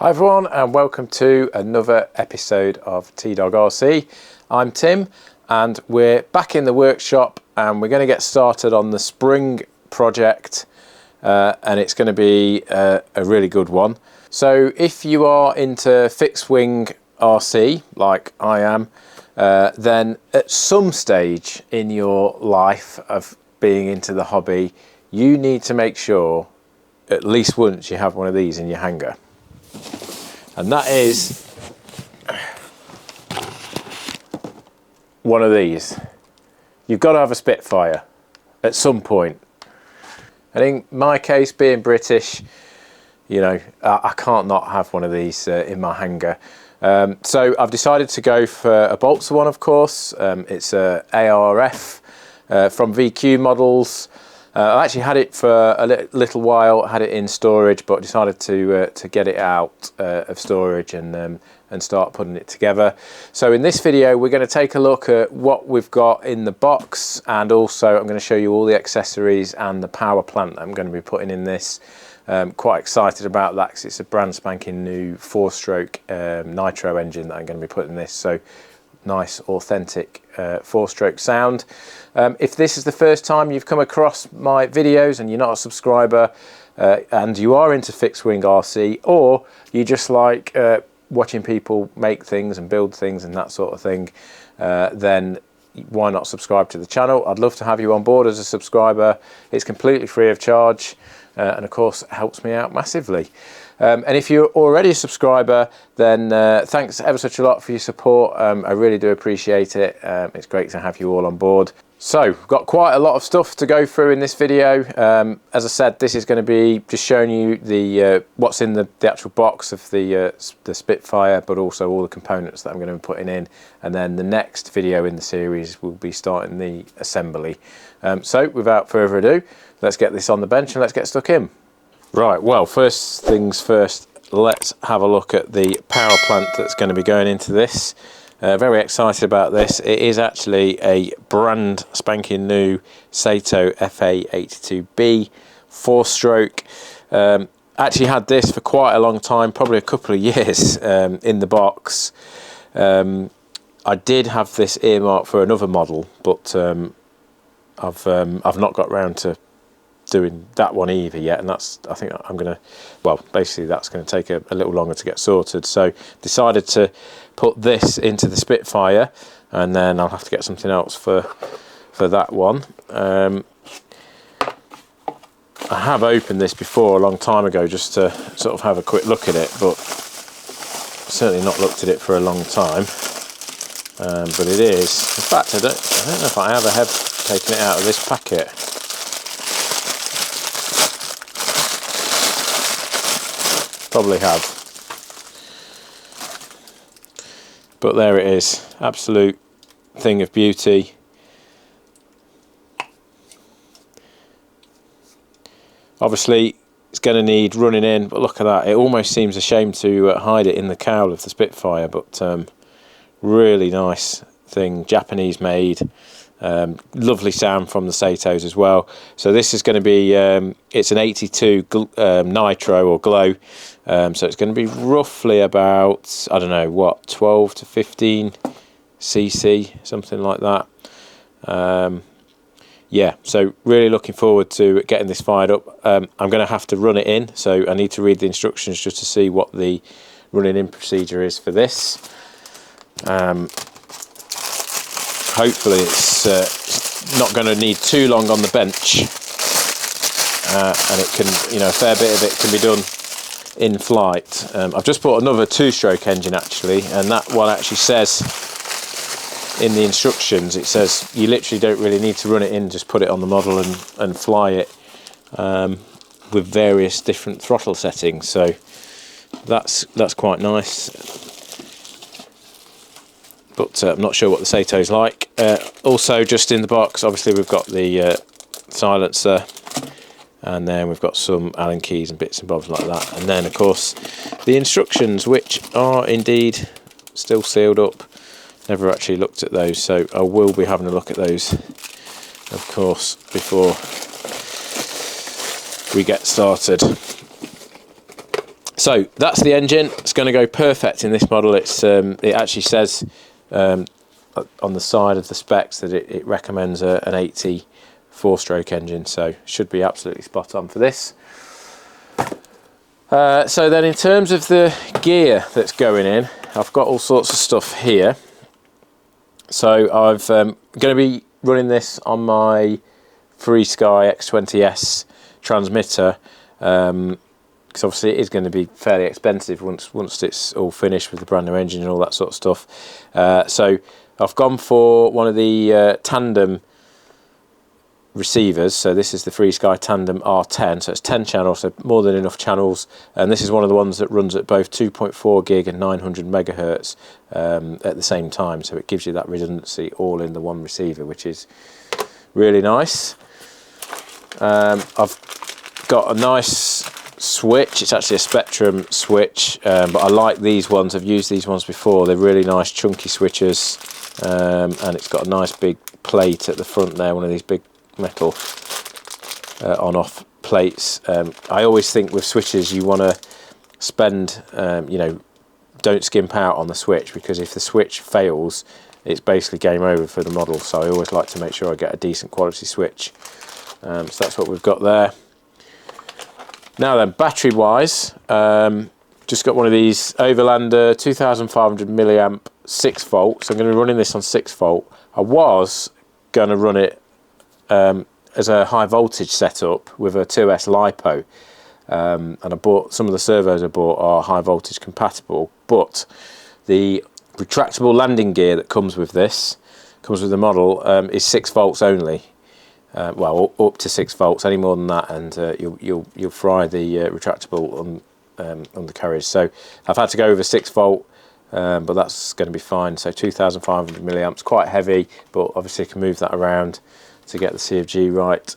Hi everyone, and welcome to another episode of T-Dog RC. I'm Tim and we're back in the workshop and we're going to get started on the spring project and it's going to be a really good one. So if you are into fixed wing RC like I am, then at some stage in your life of being into the hobby, you need to make sure at least once you have one of these in your hangar. And that is one of these. You've got to have a Spitfire at some point. I think my case, being British, you know, I can't not have one of these in my hangar. So I've decided to go for a Balsa one, of course. It's a ARF from VQ Models. I actually had it for a little while, had it in storage, but decided to get it out of storage and start putting it together. So in this video, we're going to take a look at what we've got in the box, and also I'm going to show you all the accessories and the power plant that I'm going to be putting in this. Quite excited about that because it's a brand spanking new 4-stroke nitro engine that I'm going to be putting in this. So nice authentic 4-stroke sound. If this is the first time you've come across my videos and you're not a subscriber and you are into fixed wing RC, or you just like watching people make things and build things and that sort of thing, then why not subscribe to the channel? I'd love to have you on board as a subscriber. It's completely free of charge and of course it helps me out massively. And if you're already a subscriber, then thanks ever such a lot for your support. I really do appreciate it. It's great to have you all on board. So we've got quite a lot of stuff to go through in this video. As I said, this is going to be just showing you the what's in the actual box of the Spitfire, but also all the components that I'm going to be putting in. And then the next video in the series will be starting the assembly. So without further ado, let's get this on the bench and let's get stuck in. Right, well, first things first, let's have a look at the power plant that's going to be going into this. Very excited about this. It is actually a brand spanking new Sato FA82B 4-stroke. Actually had this for quite a long time, probably a couple of years in the box. I did have this earmarked for another model, but I've not got round to doing that one either yet, and that's, I think I'm gonna, well, basically that's going to take a little longer to get sorted. So decided to put this into the Spitfire, and then I'll have to get something else for that one. I have opened this before a long time ago just to sort of have a quick look at it, but certainly not looked at it for a long time. But it is, in fact, I don't know if I ever have taken it out of this packet. Probably have, but there it is, absolute thing of beauty. Obviously it's going to need running in, but look at that, it almost seems a shame to hide it in the cowl of the Spitfire, but really nice thing, Japanese made. Lovely sound from the Satos as well. So this is going to be it's an 82 nitro or glow, so it's going to be roughly about, I don't know what, 12 to 15 cc, something like that. Yeah, so really looking forward to getting this fired up. I'm going to have to run it in, so I need to read the instructions just to see what the running in procedure is for this. Hopefully it's not going to need too long on the bench, and it can, you know, a fair bit of it can be done in flight. I've just bought another 2-stroke engine actually, and that one actually says in the instructions, it says you literally don't really need to run it in, just put it on the model and fly it with various different throttle settings. So that's quite nice. But I'm not sure what the Sato's like. Also, just in the box, obviously we've got the silencer, and then we've got some Allen keys and bits and bobs like that. And then, of course, the instructions, which are indeed still sealed up. Never actually looked at those, so I will be having a look at those, of course, before we get started. So that's the engine. It's going to go perfect in this model. It's it actually says on the side of the specs that it recommends an 80 4-stroke engine, so should be absolutely spot on for this. So then in terms of the gear that's going in, I've got all sorts of stuff here. So I've going to be running this on my FreeSky X20S transmitter, because obviously it is going to be fairly expensive once it's all finished with the brand new engine and all that sort of stuff. So I've gone for one of the tandem receivers. So this is the FreeSky Tandem R10, so it's 10 channels, so more than enough channels, and this is one of the ones that runs at both 2.4 gig and 900 megahertz at the same time, so it gives you that redundancy all in the one receiver, which is really nice. I've got a nice switch. It's actually a Spectrum switch, but I like these ones. I've used these ones before. They're really nice chunky switches, and it's got a nice big plate at the front there, one of these big metal on-off plates. I always think with switches you want to spend, you know, don't skimp out on the switch, because if the switch fails it's basically game over for the model, so I always like to make sure I get a decent quality switch. So that's what we've got there. Now then, battery wise, just got one of these Overlander 2500 milliamp 6 volt, so I'm going to be running this on 6 volt. I was going to run it as a high voltage setup with a 2S LiPo, and I bought some of the servos I bought are high voltage compatible, but the retractable landing gear that comes with this, comes with the model, is 6 volts only. Well, up to 6 volts. Any more than that, and you'll fry the retractable undercarriage. So I've had to go over 6 volt, but that's going to be fine. So 2,500 milliamps, quite heavy, but obviously I can move that around to get the CFG right.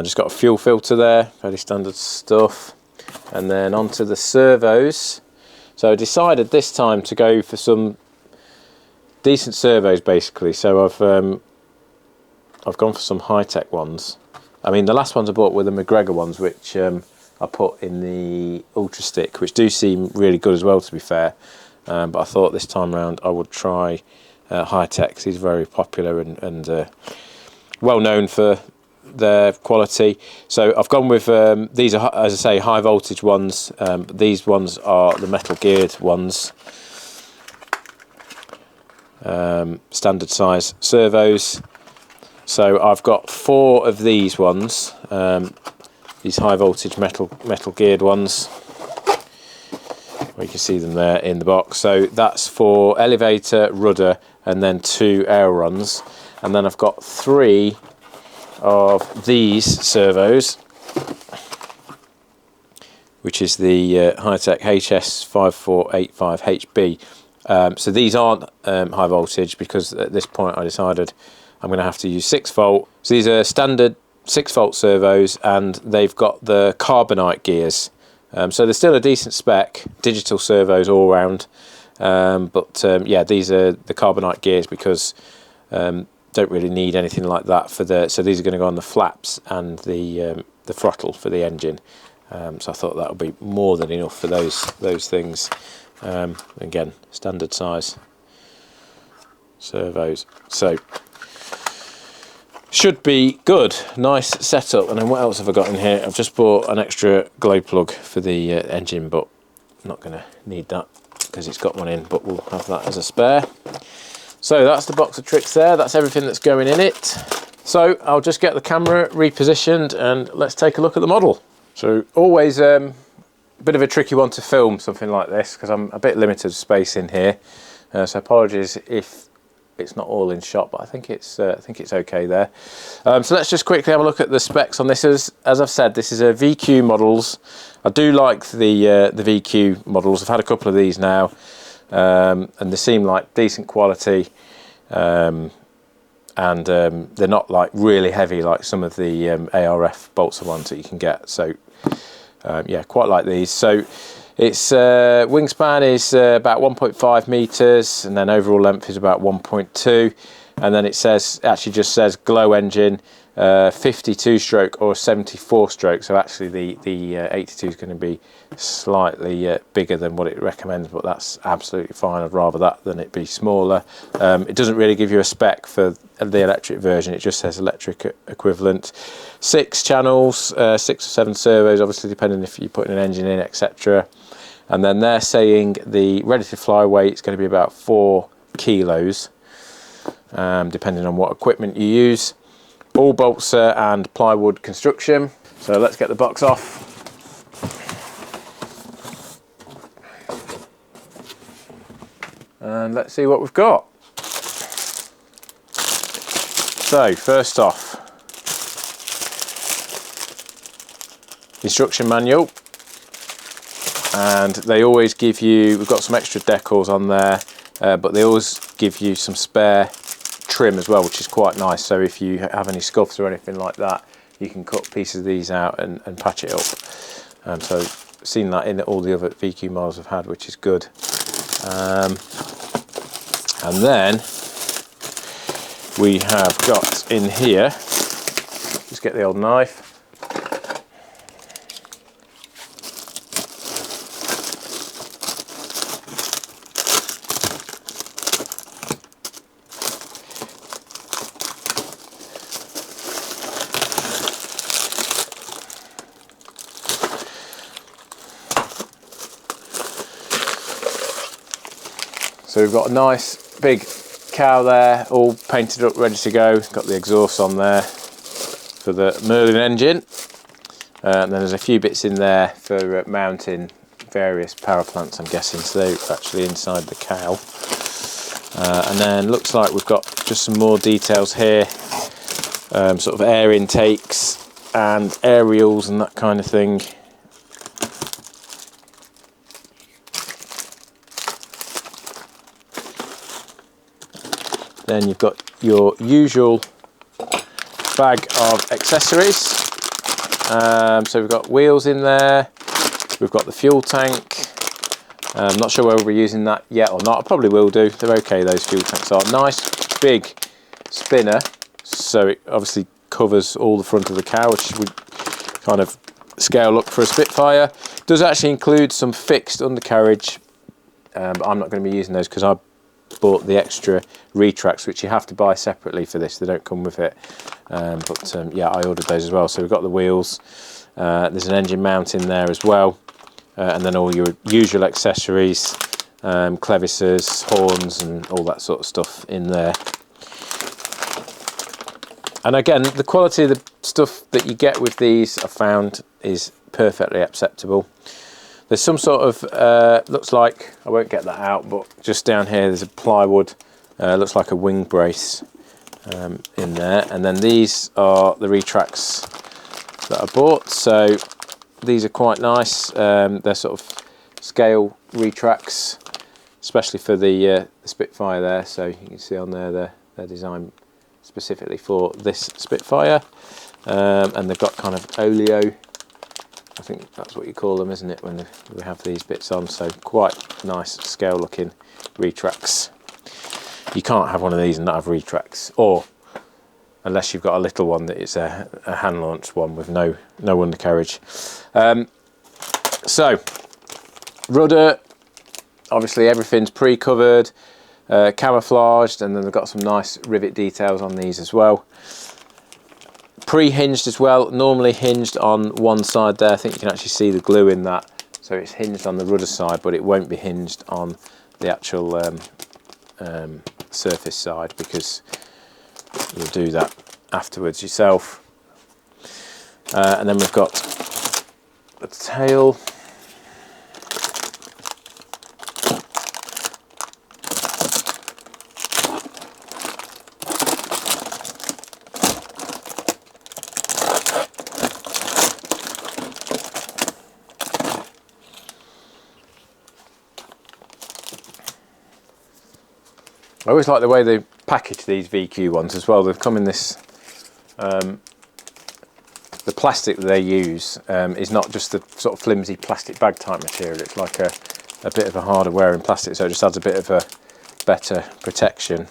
Just got a fuel filter there, fairly standard stuff. And then onto the servos. So I decided this time to go for some decent servos, basically. So I've gone for some high-tech ones. I mean, the last ones I bought were the McGregor ones, which I put in the Ultra Stick, which do seem really good as well, to be fair. But I thought this time around I would try high-tech, because he's very popular and well known for their quality. So I've gone with these are, as I say, high voltage ones. But these ones are the metal geared ones, standard size servos. So I've got 4 of these ones, these high voltage metal geared ones. You can see them there in the box. So that's for elevator, rudder, and then 2 ailerons. And then I've got 3 of these servos, which is the Hitech HS5485HB. So these aren't high voltage, because at this point I decided I'm going to have to use 6 volt. So these are standard 6 volt servos, and they've got the carbonite gears. So they're still a decent spec, digital servos all round. But yeah, these are the carbonite gears, because don't really need anything like that for the. So these are going to go on the flaps and the throttle for the engine. So I thought that would be more than enough for those things. Again, standard size servos. So should be good. Nice setup. And then what else have I got in here? I've just bought an extra glow plug for the engine, but I'm not going to need that because it's got one in, but we'll have that as a spare. So that's the box of tricks there. That's everything that's going in it. So I'll just get the camera repositioned and let's take a look at the model. So always a bit of a tricky one to film something like this, because I'm a bit limited of space in here. So apologies if it's not all in shot, but I think it's okay there. So let's just quickly have a look at the specs on this. As I've said, this is a VQ models. I do like the VQ models. I've had a couple of these now, and they seem like decent quality, and they're not like really heavy like some of the ARF Balsa ones that you can get. So yeah, quite like these. So its wingspan is about 1.5 meters, and then overall length is about 1.2. And then it says, actually just says glow engine, 52 stroke or 74 stroke, so actually the 82 is going to be slightly bigger than what it recommends, but that's absolutely fine. I'd rather that than it be smaller. It doesn't really give you a spec for the electric version, it just says electric equivalent. 6 channels, 6 or 7 servos, obviously depending if you're putting an engine in, etc. And then they're saying the ready to fly weight is going to be about 4 kilos, depending on what equipment you use. All balsa and plywood construction. So let's get the box off. And let's see what we've got. So first off, instruction manual. And they always give you, we've got some extra decals on there, but they always give you some spare trim as well, which is quite nice. So if you have any scuffs or anything like that, you can cut pieces of these out and patch it up. So I've seen that in all the other VQ models I've had, which is good. And then we have got in here, just get the old knife. So we've got a nice big cow there, all painted up, ready to go. Got the exhaust on there for the Merlin engine. And then there's a few bits in there for mounting various power plants, I'm guessing. So they're actually inside the cow. And then looks like we've got just some more details here. Sort of air intakes and aerials and that kind of thing. Then you've got your usual bag of accessories. So we've got wheels in there, we've got the fuel tank. I'm not sure whether we're using that yet or not. I probably will do. They're okay, those fuel tanks are. Nice big spinner, so it obviously covers all the front of the car, which would kind of scale up for a Spitfire. Does actually include some fixed undercarriage, but I'm not going to be using those because I bought the extra retracts, which you have to buy separately for this. They don't come with it. Yeah, I ordered those as well. So we've got the wheels. There's an engine mount in there as well. And then all your usual accessories, clevises, horns and all that sort of stuff in there. And again, the quality of the stuff that you get with these I found is perfectly acceptable. There's some sort of, looks like, I won't get that out, but just down here there's a plywood, looks like a wing brace in there. And then these are the retracts that I bought. So these are quite nice. They're sort of scale retracts, especially for the Spitfire there. So you can see on there they're designed specifically for this Spitfire. And they've got kind of oleo, I think that's what you call them, isn't it, when we have these bits on. So quite nice scale looking retracts. You can't have one of these and not have retracts, or unless you've got a little one that is a hand launched one with no undercarriage. So rudder, obviously everything's pre-covered, camouflaged, and then they've got some nice rivet details on these as well. Pre-hinged as well, normally hinged on one side there. I think you can actually see the glue in that. So it's hinged on the rudder side, but it won't be hinged on the actual surface side, because you'll do that afterwards yourself. And then we've got the tail. I always like the way they package these VQ ones as well. They've come in this, the plastic that they use is not just the sort of flimsy plastic bag type material. It's like a bit of a harder wearing plastic, so it just adds a bit of a better protection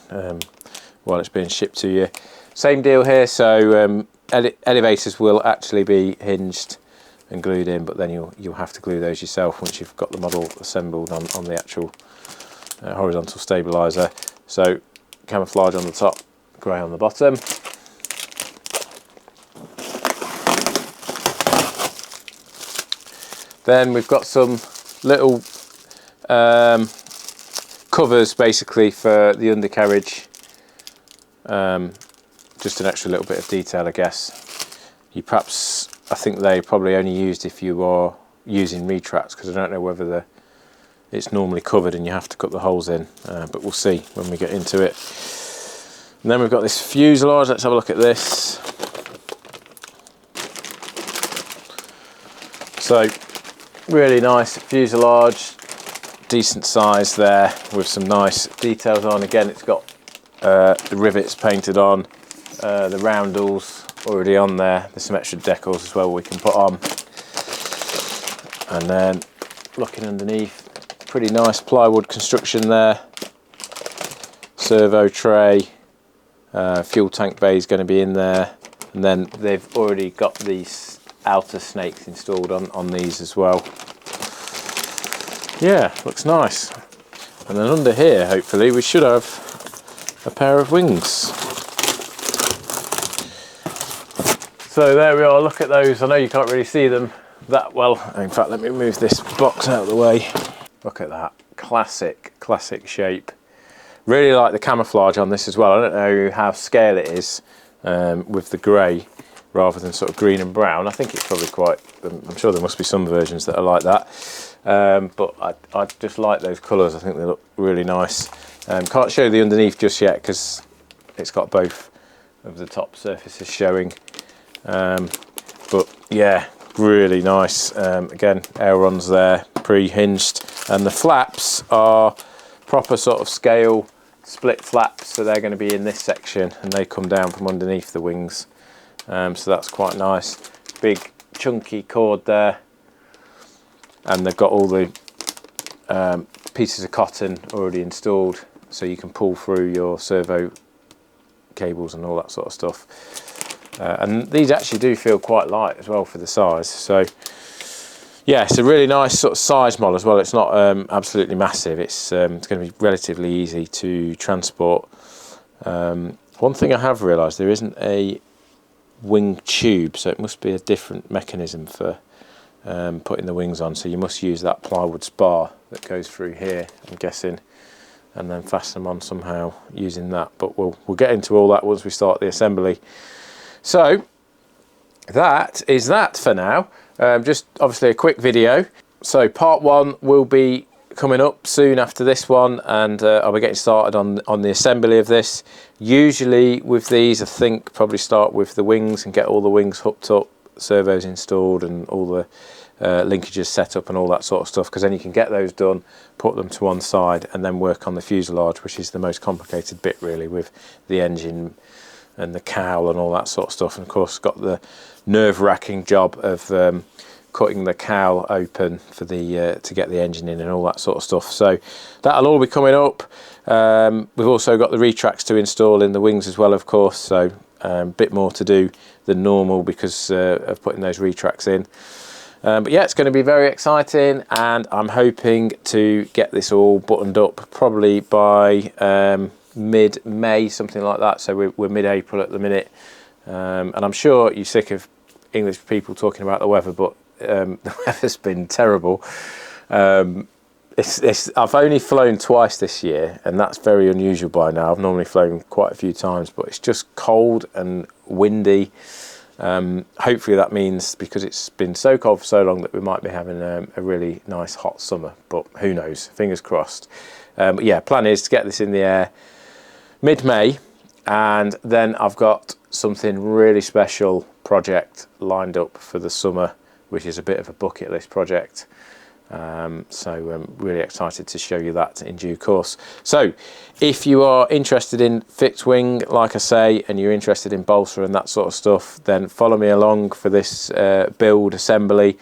while it's being shipped to you. Same deal here, so elevators will actually be hinged and glued in, but then you'll have to glue those yourself once you've got the model assembled on the actual horizontal stabilizer. So camouflage on the top, grey on the bottom. Then we've got some little covers basically for the undercarriage. Just an extra little bit of detail, I guess. I think they probably only used if you are using retracts, because I don't know whether it's normally covered and you have to cut the holes in, but we'll see when we get into it. And then we've got this fuselage. Let's have a look at this. So really nice fuselage, decent size there with some nice details on. Again, it's got the rivets painted on, the roundels already on there. There's some extra decals as well we can put on. And then looking underneath, pretty nice plywood construction there. Servo tray, fuel tank bay is going to be in there, and then they've already got these outer snakes installed on these as well. Yeah, looks nice. And then under here, hopefully, we should have a pair of wings. So there we are, look at those. I know you can't really see them that well. In fact, let me move this box out of the way. Look at that, classic shape. Really like the camouflage on this as well. I don't know how scale it is with the grey rather than sort of green and brown. I think it's probably quite, I'm sure there must be some versions that are like that. But I just like those colours. I think they look really nice. Can't show the underneath just yet because it's got both of the top surfaces showing. But yeah, really nice. Again, ailerons there, pre-hinged, and the flaps are proper sort of scale split flaps, so they're going to be in this section and they come down from underneath the wings. So that's quite nice. Big chunky cord there, and they've got all the pieces of cotton already installed, so you can pull through your servo cables and all that sort of stuff. And these actually do feel quite light as well for the size. So yeah, it's a really nice sort of size model as well. It's not absolutely massive. It's going to be relatively easy to transport. One thing I have realised, there isn't a wing tube, so it must be a different mechanism for putting the wings on. So you must use that plywood spar that goes through here, I'm guessing, and then fasten them on somehow using that. But we'll get into all that once we start the assembly. So that is that for now. Just obviously a quick video. So part 1 will be coming up soon after this one, and I'll be getting started on the assembly of this. Usually with these, I think probably start with the wings and get all the wings hooked up, servos installed and all the linkages set up and all that sort of stuff, because then you can get those done, put them to one side, and then work on the fuselage, which is the most complicated bit really, with the engine and the cowl and all that sort of stuff. And of course got the nerve-wracking job of cutting the cowl open for the to get the engine in and all that sort of stuff. So that'll all be coming up. We've also got the retracts to install in the wings as well, of course, so a bit more to do than normal because of putting those retracts in. But yeah, it's going to be very exciting, and I'm hoping to get this all buttoned up probably by mid-May, something like that. So we're mid-April at the minute, and I'm sure you're sick of English people talking about the weather, but the weather's been terrible. I've only flown twice this year, and that's very unusual by now. I've normally flown quite a few times, but it's just cold and windy. Hopefully that means, because it's been so cold for so long, that we might be having a really nice hot summer, but who knows, fingers crossed. But yeah, plan is to get this in the air mid-May, and then I've got something really special project lined up for the summer, which is a bit of a bucket list project. So I'm really excited to show you that in due course. So if you are interested in fixed wing, like I say, and you're interested in balsa and that sort of stuff, then follow me along for this build assembly.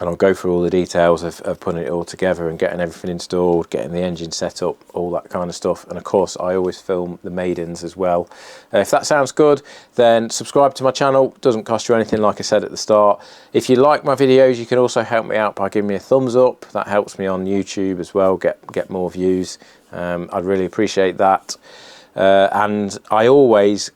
and I'll go through all the details of putting it all together and getting everything installed, getting the engine set up, all that kind of stuff. And of course I always film the maidens as well. If that sounds good, then subscribe to my channel. Doesn't cost you anything, like I said at the start. If you like my videos, you can also help me out by giving me a thumbs up. That helps me on YouTube as well, get more views. I'd really appreciate that. And I always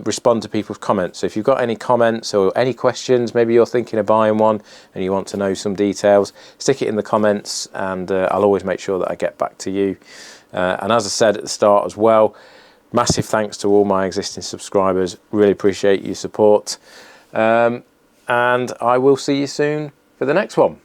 respond to people's comments. So if you've got any comments or any questions, maybe you're thinking of buying one and you want to know some details, stick it in the comments, and I'll always make sure that I get back to you. And as I said at the start as well, massive thanks to all my existing subscribers. Really appreciate your support, and I will see you soon for the next one.